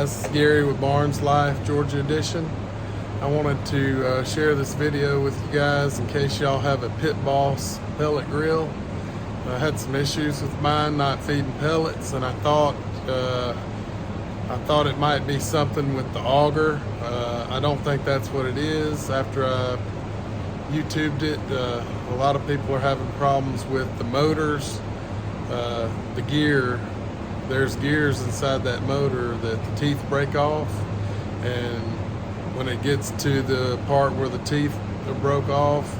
guys, Gary with Barnes Life, Georgia Edition. I wanted to share this video with you guys in case y'all have a Pit Boss pellet grill. I had some issues with mine not feeding pellets, and I thought it might be something with the auger. I don't think that's what it is. After I YouTubed it, a lot of people are having problems with the motors, the gear. There's gears inside that motor that the teeth break off, and when it gets to the part where the teeth are broke off,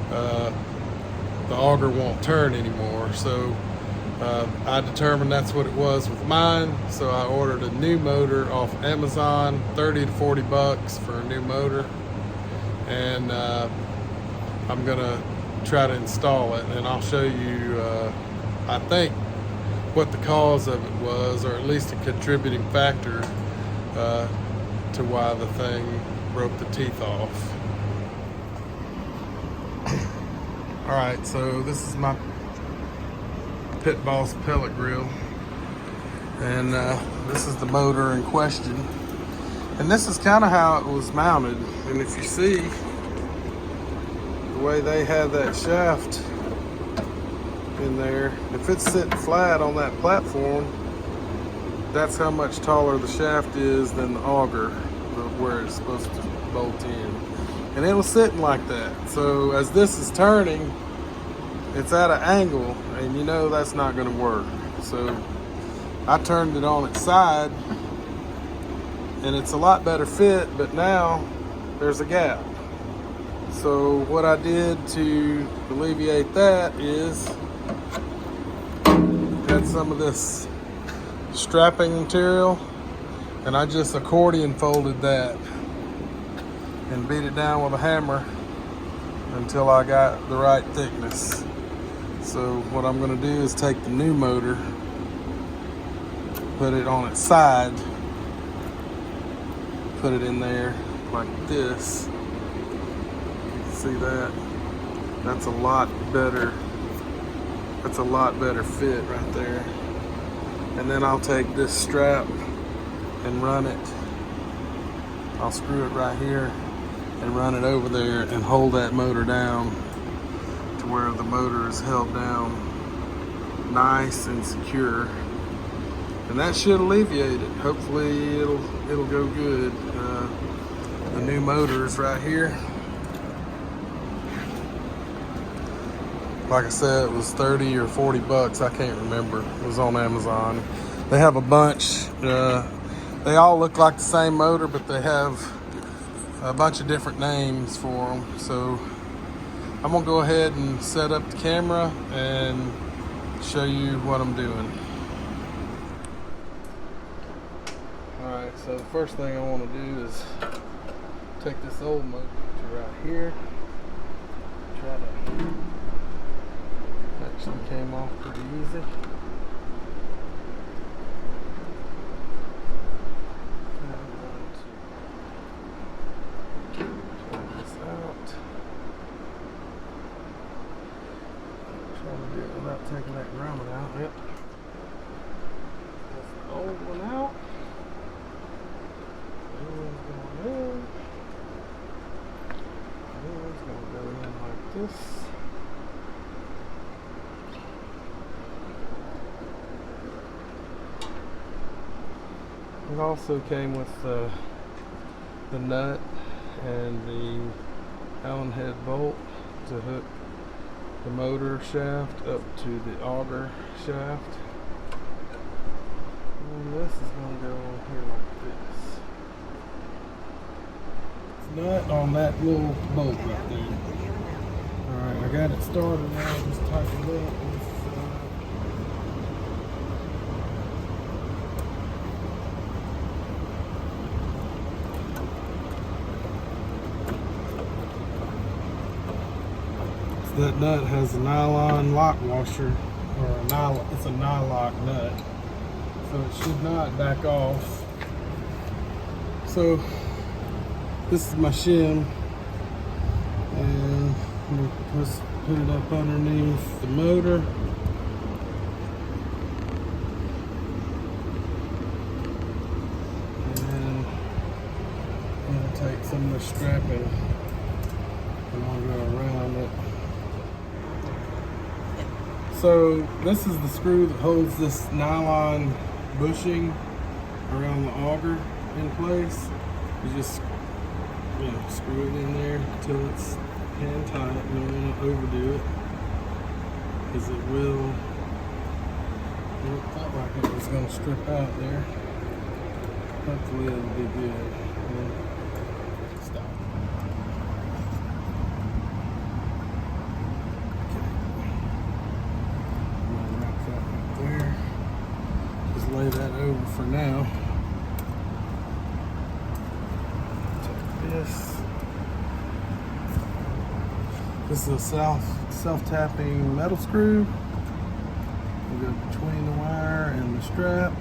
the auger won't turn anymore. So I determined that's what it was with mine, so I ordered a new motor off Amazon, 30 to 40 bucks for a new motor, and I'm gonna try to install it, and I'll show you I think what the cause of it was, or at least a contributing factor to why the thing broke the teeth off. Alright, so this is my Pit Boss pellet grill, and this is the motor in question, and this is kind of how it was mounted. And if you see the way they have that shaft in there, if it's sitting flat on that platform, that's how much taller the shaft is than the auger where it's supposed to bolt in, and it was sitting like that. So as this is turning, it's at an angle, and you know that's not going to work. So I turned it on its side, and it's a lot better fit, but now there's a gap. So what I did to alleviate that is had some of this strapping material, and I just accordion folded that and beat it down with a hammer until I got the right thickness. So what I'm going to do is take the new motor, put it on its side, put it in there like this. You can see that. That's a lot better. That's a lot better fit right there. And then I'll take this strap and run it. I'll screw it right here and run it over there and hold that motor down to where the motor is held down nice and secure. And that should alleviate it. Hopefully it'll go good. The new motor is right here. Like I said, it was 30 or 40 bucks. I can't remember. It was on Amazon. They have a bunch. They all look like the same motor, but they have a bunch of different names for them. So I'm gonna go ahead and set up the camera and show you what I'm doing. All right, so the first thing I want to do is take this old motor to right here. Try to actually came off pretty easy. I'm going to try this out. Try to do it without taking that grommet out. Yep. That's the old one out. The new one's going in. The new one's going to go in like this. It also came with the nut and the Allen head bolt to hook the motor shaft up to the auger shaft. And this is going to go on here like this. Nut on that little bolt right there. Alright, I got it started now. Just tighten it up. That nut has a nylon lock washer, or it's a nylock nut, so it should not back off. So this is my shim, and let's put it up underneath the motor. some of the strapping. I'm gonna go around it. So this is the screw that holds this nylon bushing around the auger in place. You just screw it in there until it's hand tight. You don't want to overdo it because it will. It felt like it was going to strip out there. Hopefully it'll be good. Stop. Okay. I'm going to wrap that right there. Just lay that over for now. This is a self-tapping metal screw. We go between the wire and the strap.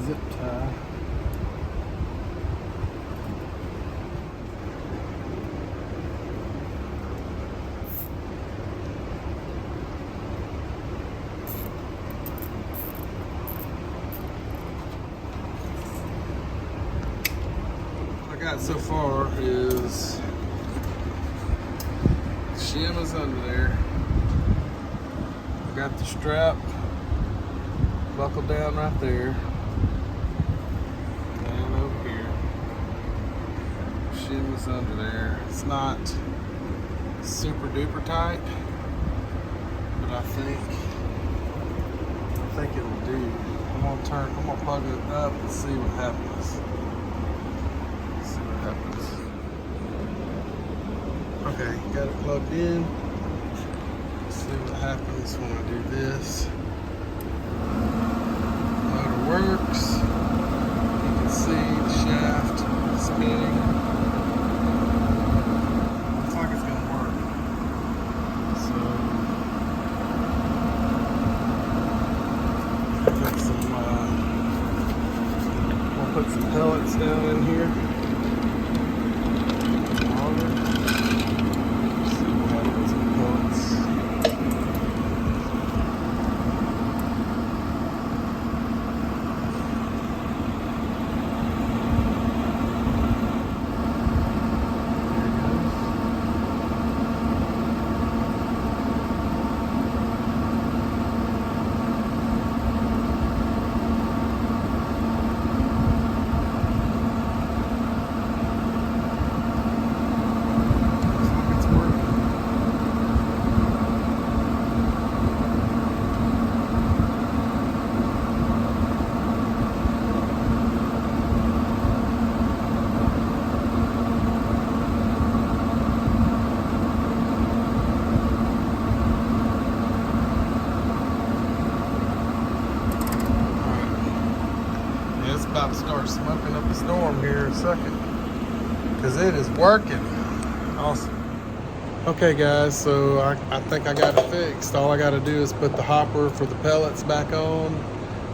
Zip tie. What I got so far is the shim is under there. I got the strap buckled down right there. Shim is under there. It's not super duper tight, but I think it'll do. I'm gonna plug it up and see what happens. See what happens. Okay, got it plugged in. Let's see what happens when I do this. Motor works. You can see the shaft spinning. Put some pellets down in here. See what happens with pellets. About to start smoking up a storm here in a second because it is working. Awesome. Okay guys, so I think I got it fixed. All I got to do is put the hopper for the pellets back on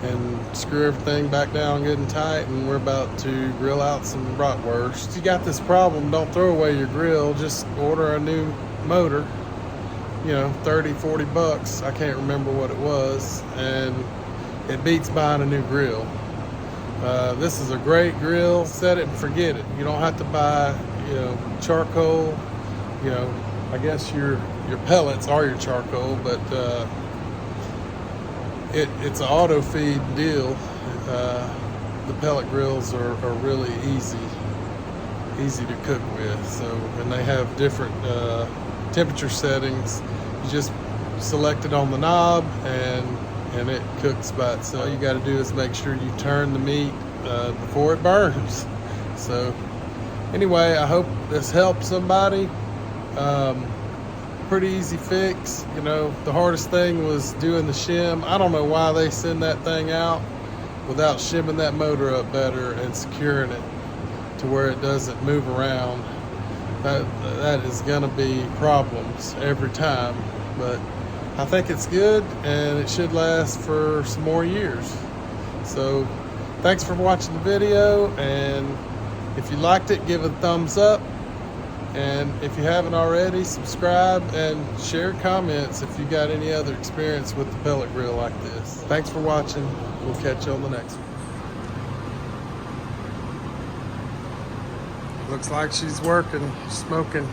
and screw everything back down good and tight, and we're about to grill out some bratwurst. If you got this problem, don't throw away your grill. Just order a new motor, 30-40 bucks. I can't remember what it was, and it beats buying a new grill. This is a great grill. Set it and forget it. You don't have to buy, charcoal. I guess your pellets are your charcoal, but it's an auto feed deal. The pellet grills are really easy to cook with. So, and they have different temperature settings. You just select it on the knob and it cooks by itself. All you got to do is make sure you turn the meat before it burns. So anyway, I hope this helps somebody. Pretty easy fix. You know, the hardest thing was doing the shim. I don't know why they send that thing out without shimming that motor up better and securing it to where it doesn't move around. That is gonna be problems every time, but I think it's good and it should last for some more years. So thanks for watching the video, and if you liked it, give it a thumbs up, and if you haven't already, subscribe and share comments if you got any other experience with the pellet grill like this. Thanks for watching. We'll catch you on the next one. Looks like she's working, smoking.